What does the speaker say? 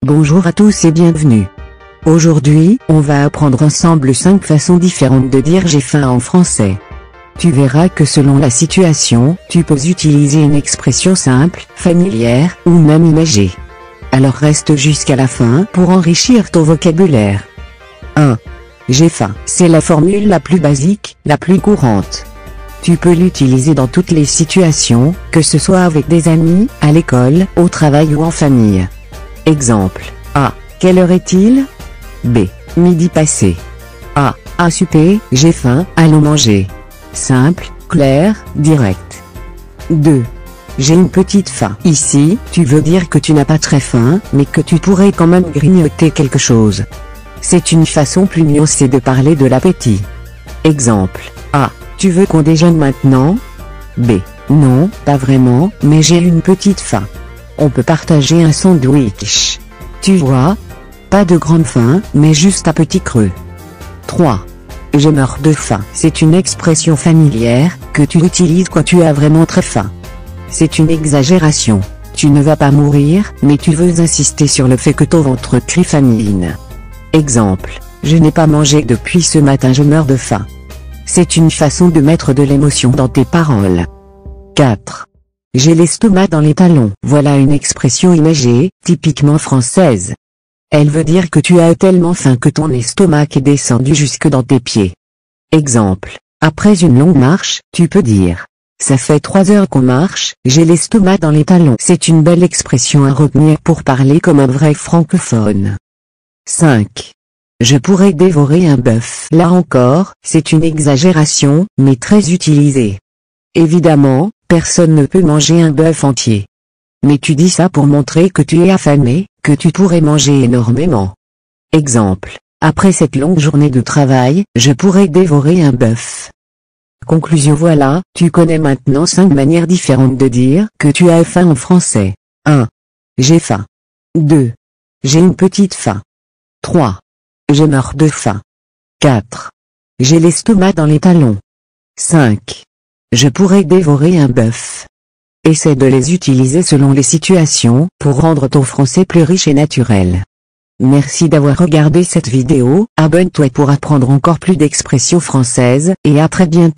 Bonjour à tous et bienvenue. Aujourd'hui, on va apprendre ensemble 5 façons différentes de dire j'ai faim en français. Tu verras que selon la situation, tu peux utiliser une expression simple, familière, ou même imagée. Alors reste jusqu'à la fin pour enrichir ton vocabulaire. 1. J'ai faim, c'est la formule la plus basique, la plus courante. Tu peux l'utiliser dans toutes les situations, que ce soit avec des amis, à l'école, au travail ou en famille. Exemple. A. Quelle heure est-il? B. Midi passé. A. À souper, j'ai faim, allons manger. Simple, clair, direct. 2. J'ai une petite faim. Ici, tu veux dire que tu n'as pas très faim, mais que tu pourrais quand même grignoter quelque chose. C'est une façon plus nuancée de parler de l'appétit. Exemple. A. Tu veux qu'on déjeune maintenant? B. Non, pas vraiment, mais j'ai une petite faim. On peut partager un sandwich. Tu vois? Pas de grande faim, mais juste à petit creux. 3. Je meurs de faim. C'est une expression familière, que tu utilises quand tu as vraiment très faim. C'est une exagération. Tu ne vas pas mourir, mais tu veux insister sur le fait que ton ventre crie famine. Exemple. Je n'ai pas mangé depuis ce matin, je meurs de faim. C'est une façon de mettre de l'émotion dans tes paroles. 4. J'ai l'estomac dans les talons. Voilà une expression imagée, typiquement française. Elle veut dire que tu as tellement faim que ton estomac est descendu jusque dans tes pieds. Exemple. Après une longue marche, tu peux dire. Ça fait 3 heures qu'on marche, j'ai l'estomac dans les talons. C'est une belle expression à retenir pour parler comme un vrai francophone. 5. Je pourrais dévorer un bœuf. Là encore, c'est une exagération, mais très utilisée. Évidemment, personne ne peut manger un bœuf entier. Mais tu dis ça pour montrer que tu es affamé, que tu pourrais manger énormément. Exemple. Après cette longue journée de travail, je pourrais dévorer un bœuf. Conclusion. Voilà, tu connais maintenant 5 manières différentes de dire que tu as faim en français. 1. J'ai faim. 2. J'ai une petite faim. 3. Je meurs de faim. 4. J'ai l'estomac dans les talons. 5. Je pourrais dévorer un bœuf. Essaie de les utiliser selon les situations pour rendre ton français plus riche et naturel. Merci d'avoir regardé cette vidéo, abonne-toi pour apprendre encore plus d'expressions françaises, et à très bientôt.